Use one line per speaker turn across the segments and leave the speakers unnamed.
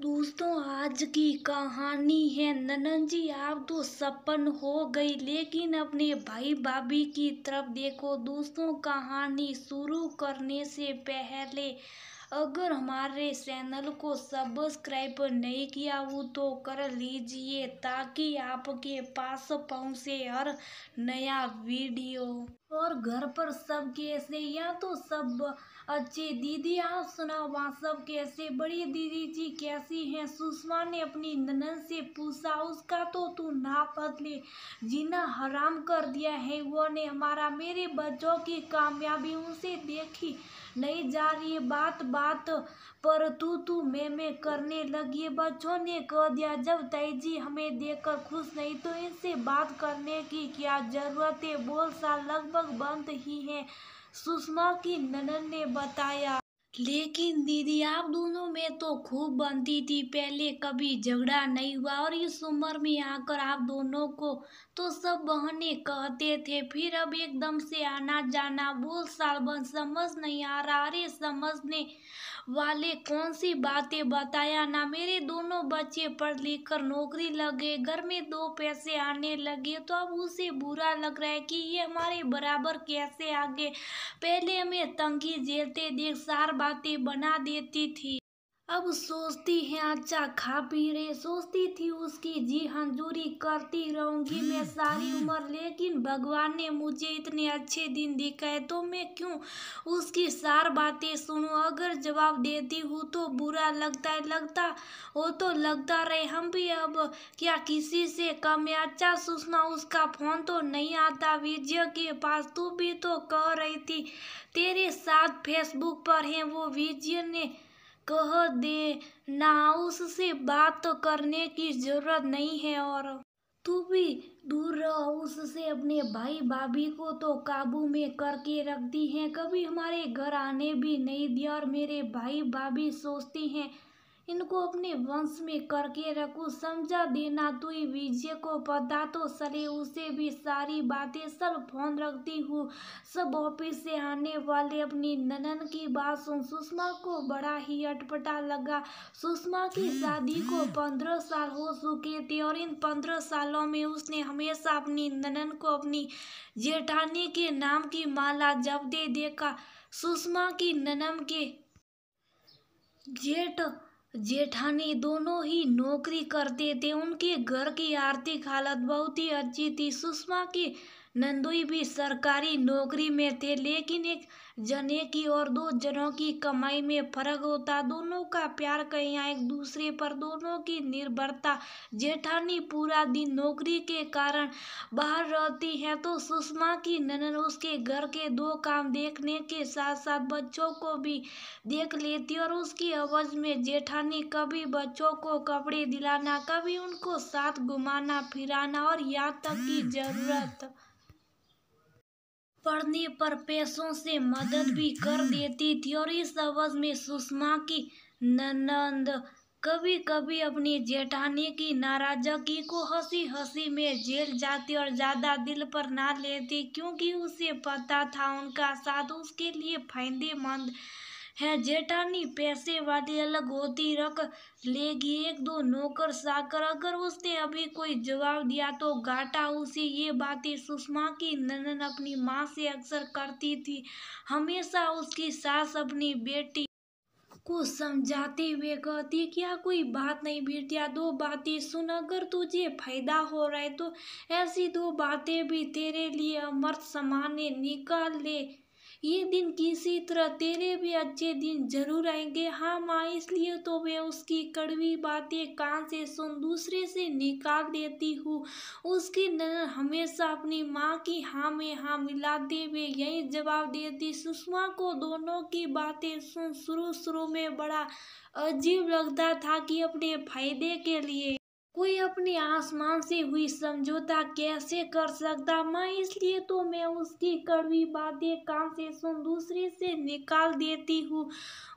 दोस्तों, आज की कहानी है ननन जी। आप तो सपन हो गई, लेकिन अपने भाई भाभी की तरफ देखो। दोस्तों, कहानी शुरू करने से पहले अगर हमारे चैनल को सब्सक्राइब नहीं किया हो तो कर लीजिए, ताकि आपके पास पहुंचे हर नया वीडियो। और घर पर सब कैसे? या तो सब अच्छे। दीदी आप सुनाओ, वहाँ सब कैसे? बड़ी दीदी जी कैसी हैं? सुषमा ने अपनी ननद से पूछा। उसका तो तू ना पतले जीना हराम कर दिया है। वो ने हमारा मेरे बच्चों की कामयाबी उनसे देखी नहीं जा रही है। बात बात पर तू मैं करने लगी है। बच्चों ने कह दिया, जब ताईजी हमें देखकर खुश नहीं तो इनसे बात करने की क्या जरूरत है। बोल साल लगभग बंद ही है, सुषमा की ननद ने बताया। लेकिन दीदी, आप दोनों में तो खूब बनती थी, पहले कभी झगड़ा नहीं हुआ। और इस उम्र में आकर आप दोनों को तो सब बहने कहते थे, फिर अब एकदम से आना जाना। बोल साल बन समझ नहीं आ रहा। अरे समझने वाले कौन सी बातें? बताया ना, मेरे दोनों बच्चे पढ़ लिख कर नौकरी लगे, घर में दो पैसे आने लगे, तो अब उसे बुरा लग रहा है कि ये हमारे बराबर कैसे आगे। पहले हमें तंगी झेलते देख सार बातें बना देती थी, अब सोचती है अच्छा खा पी रहे। सोचती थी उसकी जी हंजूरी करती रहूंगी मैं सारी उम्र, लेकिन भगवान ने मुझे इतने अच्छे दिन दिखाए तो मैं क्यों उसकी सार बातें सुनूं। अगर जवाब देती हूँ तो बुरा लगता है, लगता हो तो लगता रहे। हम भी अब क्या किसी से कम है? अच्छा सुषमा, उसका फोन तो नहीं आता विजय के पास? तू भी तो कह रही थी तेरे साथ फेसबुक पर है वो। विजय ने कह दे ना, उससे बात तो करने की जरूरत नहीं है। और तू भी दूर रह उससे। अपने भाई भाभी को तो काबू में करके रखती हैं, कभी हमारे घर आने भी नहीं दिया। और मेरे भाई भाभी सोचती हैं इनको अपने वंश में करके रखूं। समझा देना तू ही। विजय को पता तो चले, उसे भी सारी बातें। सब फोन रखती हूँ, सब ऑफिस से आने वाले अपनी ननन की बात सुन। सुषमा को बड़ा ही अटपटा लगा। सुषमा की शादी को 15 साल हो चुके थे, और इन 15 सालों में उसने हमेशा अपनी ननन को अपनी जेठानी के नाम की माला जपते देखा। सुषमा की ननन के जेठ जेठानी दोनों ही नौकरी करते थे। उनके घर की आर्थिक हालत बहुत ही अच्छी थी। सुषमा की नंदोई भी सरकारी नौकरी में थे, लेकिन एक जने की और दो जनों की कमाई में फर्क होता। दोनों का प्यार कहीं एक दूसरे पर, दोनों की निर्भरता। जेठानी पूरा दिन नौकरी के कारण बाहर रहती है, तो सुषमा की ननद उसके घर के दो काम देखने के साथ साथ बच्चों को भी देख लेती। और उसकी आवाज में जेठानी कभी बच्चों को कपड़े दिलाना, कभी उनको साथ घुमाना फिराना, और यहाँ तक की जरूरत पड़ने पर पैसों से मदद भी कर देती थी। और इस आवाज में सुषमा की ननद कभी कभी अपनी जेठानी की नाराजगी को हंसी हंसी में झेल जाती और ज्यादा दिल पर ना लेती, क्योंकि उसे पता था उनका साथ उसके लिए फायदेमंद है। जेठानी पैसे वाली अलग होती, रख लेगी एक दो नौकर चाकर। अगर उसने अभी कोई जवाब दिया तो घाटा उसे। ये बातें सुषमा की ननद अपनी माँ से अक्सर करती थी। हमेशा उसकी सास अपनी बेटी को समझाते हुए कहती, क्या कोई बात नहीं बेटिया, दो बातें सुन। अगर तुझे फायदा हो रहा है तो ऐसी दो बातें भी तेरे लिए अमृत समान है, निकाल ले। ये दिन किसी तरह तेरे भी अच्छे दिन जरूर आएंगे। हाँ माँ, इसलिए तो मैं उसकी कड़वी बातें कान से सुन दूसरे से निकाल देती हूँ। उसकी नजर हमेशा अपनी माँ की हाँ में हाँ मिलाते हुए यही जवाब देती। सुषमा को दोनों की बातें सुन शुरू शुरू में बड़ा अजीब लगता था कि अपने फायदे के लिए कोई अपने आसमान से हुई समझौता कैसे कर सकता। माँ, इसलिए तो मैं उसकी कड़वी बातें कान से सुन दूसरे से निकाल देती हूँ।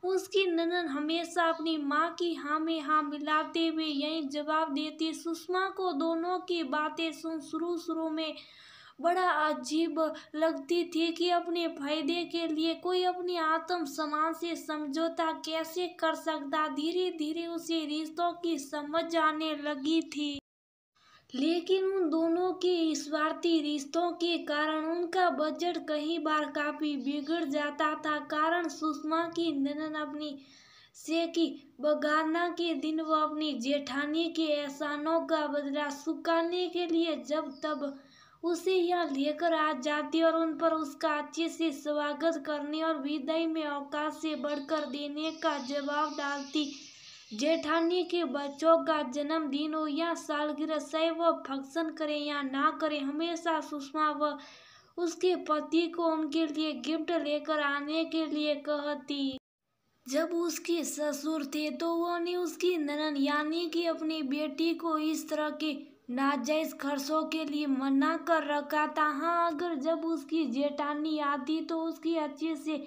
उसकी ननद हमेशा अपनी माँ की हाँ में हाँ मिलाते हुए यही जवाब देती। सुषमा को दोनों की बातें सुन शुरू शुरू में बड़ा अजीब लगती थी कि अपने फायदे के लिए कोई अपनी आत्म सम्मान से समझौता कैसे कर सकता। धीरे धीरे उसे रिश्तों की समझ आने लगी थी, लेकिन उन दोनों के स्वार्थी रिश्तों के कारण उनका बजट कई बार काफी बिगड़ जाता था। कारण सुषमा की ननद अपनी से की बगाना के दिन वो अपनी जेठानी के एहसानों का बदला चुकाने के लिए जब तब उसे यहाँ लेकर आ जाती और उन पर उसका अच्छे से स्वागत करने और विदाई में औकात से बढ़कर देने का जवाब डालती। जेठानी के बच्चों का जन्मदिन हो या सालगिरह, चाहे वह फंक्शन करे या ना करे, हमेशा सुषमा व उसके पति को उनके लिए गिफ्ट लेकर आने के लिए कहती। जब उसके ससुर थे तो उन्होंने उसकी ननद यानी कि अपनी बेटी को इस तरह के नाजायज खर्चों के लिए मना कर रखा था। हाँ, अगर जब उसकी जेठानी आती तो उसकी अच्छे से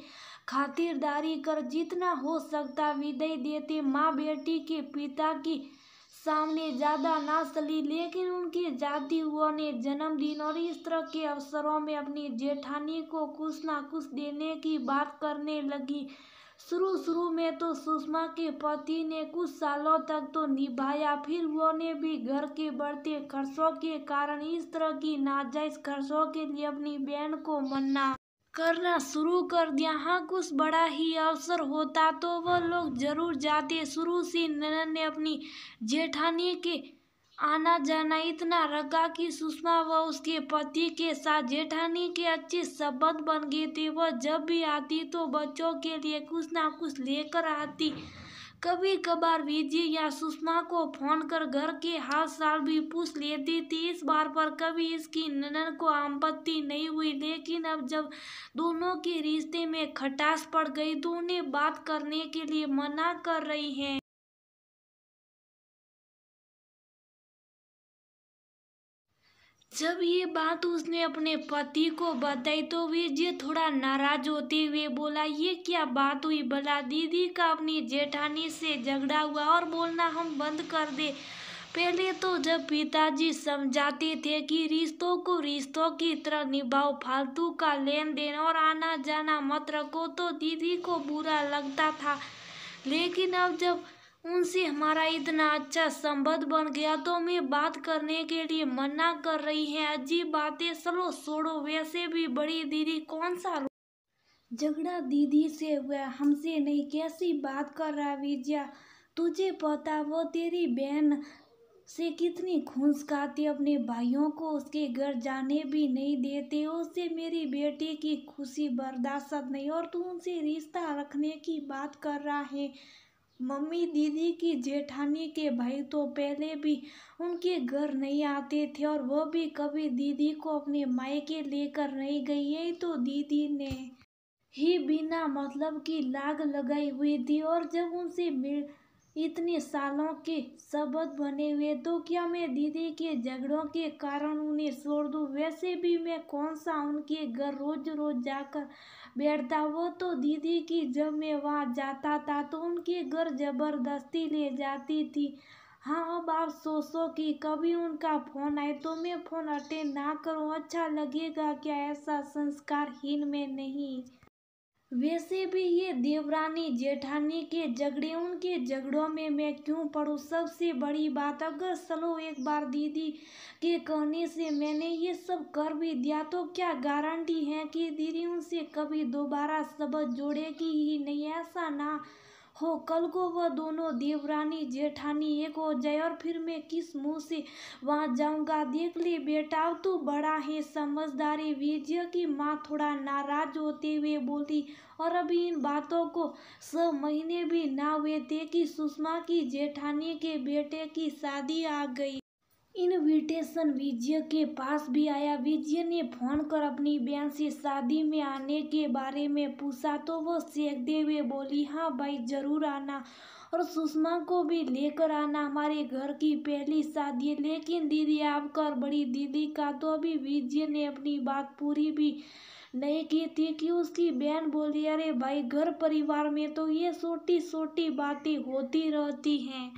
खातिरदारी कर जितना हो सकता विदाई देते। माँ बेटी के पिता की सामने ज्यादा ना चली, लेकिन उनके जाती हुआ ने जन्मदिन और इस तरह के अवसरों में अपनी जेठानी को कुछ ना कुछ देने की बात करने लगी। शुरू में तो सुषमा के पति ने कुछ सालों तक तो निभाया, फिर उन्होंने भी घर के बढ़ते खर्चों के कारण इस तरह की नाजायज खर्चों के लिए अपनी बहन को मना करना शुरू कर दिया। हाँ, कुछ बड़ा ही अवसर होता तो वह लोग जरूर जाते। शुरू से ननद ने अपनी जेठानी के आना जाना इतना रखा कि सुषमा व उसके पति के साथ जेठानी के अच्छे संबंध बन गए थे। वह जब भी आती तो बच्चों के लिए कुछ ना कुछ लेकर आती। कभी कभार विजय या सुषमा को फोन कर घर के हाल चाल भी पूछ लेती थी। इस बार पर कभी इसकी ननद को आपत्ति नहीं हुई, लेकिन अब जब दोनों के रिश्ते में खटास पड़ गई तो उन्हें बात करने के लिए मना कर रही है। जब ये बात उसने अपने पति को बताई तो विजय थोड़ा नाराज होते हुए बोला, ये क्या बात हुई भला? दीदी का अपनी जेठानी से झगड़ा हुआ और बोलना हम बंद कर दे। पहले तो जब पिताजी समझाते थे कि रिश्तों को रिश्तों की तरह निभाओ, फालतू का लेन देन और आना जाना मत रखो, तो दीदी को बुरा लगता था। लेकिन अब जब उनसे हमारा इतना अच्छा संबंध बन गया तो मैं बात करने के लिए मना कर रही है। अजीब बातें चलो छोड़ो, वैसे भी बड़ी दीदी कौन सा झगड़ा दीदी से हुआ, हमसे नहीं। कैसी बात कर रहा विजया? तुझे पता वो तेरी बहन से कितनी खूंस खाती, अपने भाइयों को उसके घर जाने भी नहीं देते। उससे मेरी बेटी की खुशी बर्दाश्त नहीं और तू उनसे रिश्ता रखने की बात कर रहा है। मम्मी, दीदी की जेठानी के भाई तो पहले भी उनके घर नहीं आते थे और वो भी कभी दीदी को अपने मायके लेकर नहीं गई। यही तो दीदी ने ही बिना मतलब की लाग लगाई हुई थी और जब उनसे मिल इतने सालों के सबद बने हुए तो क्या मैं दीदी के झगड़ों के कारण उन्हें छोड़ दूं? वैसे भी मैं कौन सा उनके घर रोज रोज जाकर बैठता। वो तो दीदी की जब मैं वहां जाता था तो उनके घर जबरदस्ती ले जाती थी। हाँ, अब आप सोचो कि कभी उनका फोन आए तो मैं फोन अटेंड ना करूं, अच्छा लगेगा क्या? ऐसा संस्कारहीन में नहीं। वैसे भी ये देवरानी जेठानी के झगड़े, उनके झगड़ों में मैं क्यों पड़ूं? सबसे बड़ी बात, अगर चलो एक बार दीदी के कहने से मैंने ये सब कर भी दिया तो क्या गारंटी है कि दीदी उनसे कभी दोबारा संबंध जोड़ेगी ही नहीं? ऐसा ना हो कल को वह दोनों देवरानी जेठानी एक हो जाए और फिर मैं किस मुंह से वहां जाऊंगा? देख ले बेटा, अब तू बड़ा है, समझदारी। विजय की माँ थोड़ा नाराज होते हुए बोली, और अभी इन बातों को 6 महीने भी ना हुए थे कि सुषमा की जेठानी के बेटे की शादी आ गई। इनविटेशन विजय के पास भी आया। विजय ने फोन कर अपनी बहन से शादी में आने के बारे में पूछा तो वो चहकते हुए बोली, हाँ भाई जरूर आना और सुषमा को भी लेकर आना, हमारे घर की पहली शादी है। लेकिन दीदी आपका और बड़ी दीदी का तो अभी विजय ने अपनी बात पूरी भी नहीं की थी कि उसकी बहन बोली, अरे भाई घर परिवार में तो ये छोटी छोटी बातें होती रहती हैं।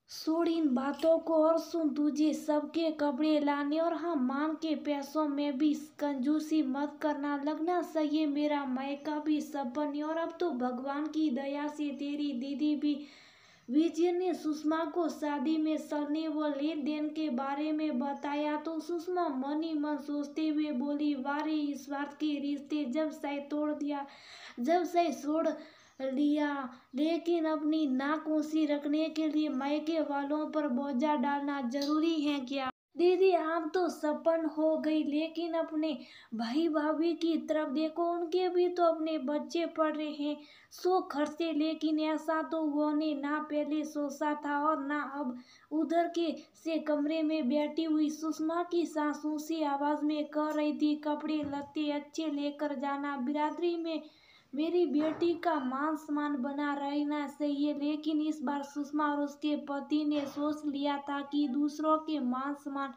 छोड़ इन बातों को और सुन, तुझे सबके कपड़े लाने और हाँ, मान के पैसों में भी कंजूसी मत करना। लगना सही है मेरा मायका भी सपन है, और अब तो भगवान की दया से तेरी दीदी भी। विजय ने सुषमा को शादी में चलने व लेन देन के बारे में बताया तो सुषमा मन ही मन सोचते हुए बोली, वारे इस स्वार्थ के रिश्ते जब से तोड़ दिया, जब से छोड़ लिया, लेकिन अपनी नाक ऊंची रखने के लिए मायके वालों पर बोझा डालना जरूरी है क्या? दीदी आप तो सपन हो गई, लेकिन अपने भाई भाभी की तरफ देखो, उनके भी तो अपने बच्चे पढ़ रहे हैं, सो खर्चे, लेकिन ऐसा तो उन्होंने ना पहले सोचा था और ना अब। उधर के से कमरे में बैठी हुई सुषमा की सास ऊंची आवाज में कह रही थी, कपड़े लत्ते अच्छे लेकर जाना, बिरादरी में मेरी बेटी का मान सम्मान बना रहना चाहिए। लेकिन इस बार सुषमा और उसके पति ने सोच लिया था कि दूसरों के मान सम्मान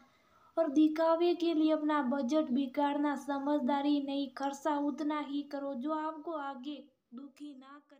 और दिखावे के लिए अपना बजट बिगाड़ना समझदारी नहीं। खर्चा उतना ही करो जो आपको आगे दुखी ना करे।